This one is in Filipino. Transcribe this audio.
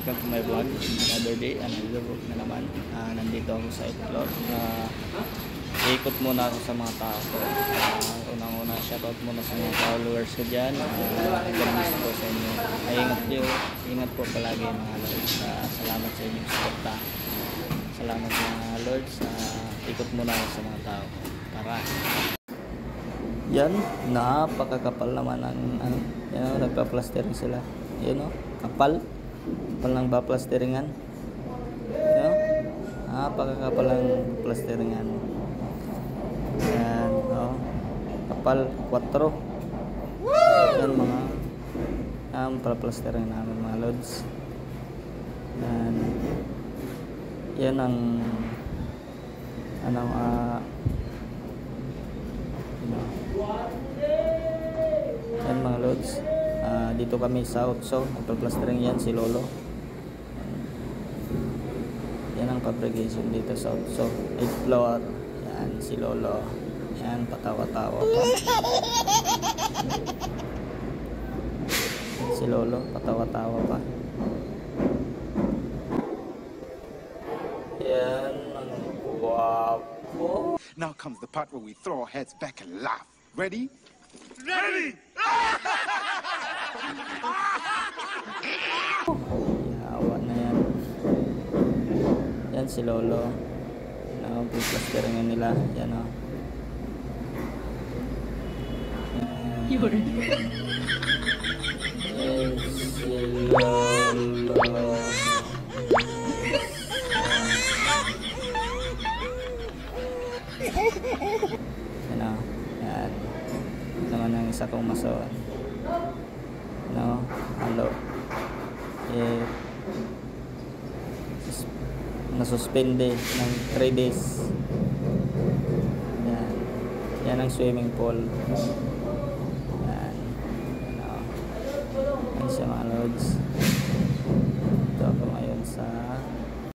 welcome to my vlog. Another day, another vlog na naman. Nandito ako sa Itlog. Ikot muna ako sa mga tao ko. Unang-una, shoutout muna sa mga followers ko dyan. God bless po sa inyo. Ingat po palagi mga Lord. Salamat sa inyong suporta. Salamat mga Lord sa ikot muna ako sa mga tao ko. Tara! Yan, napakakapal naman ang yan, nagpa-plastering sila. Yan o, kapal ng ba-plasteringan. Yan, napakakapal ng plasteringan. Yan, o, kapal 4. Yan mga pa-plastering namin mga lods. Yan ang yan mga lods. Dito kami sa Otso, nagpa-plastering yan si Lolo. Yan ang fabrication dito sa Otso, 8th floor. Yan si Lolo. Yan, patawa-tawa pa. Si Lolo, patawa-tawa pa. Yan, ang guwapo. Now comes the part where we throw our heads back and laugh. Ready? Ready! Yawa na yan. Yan si Lolo. Plasteringan nila. Yan o. Yes, si Lolo. Yan o. Yan. Naman ang isa kong mason. No, halo. Nasuspende ng 3 days. Yan. Yan ang swimming pool. Yan. Ano. Yan siya mga lods.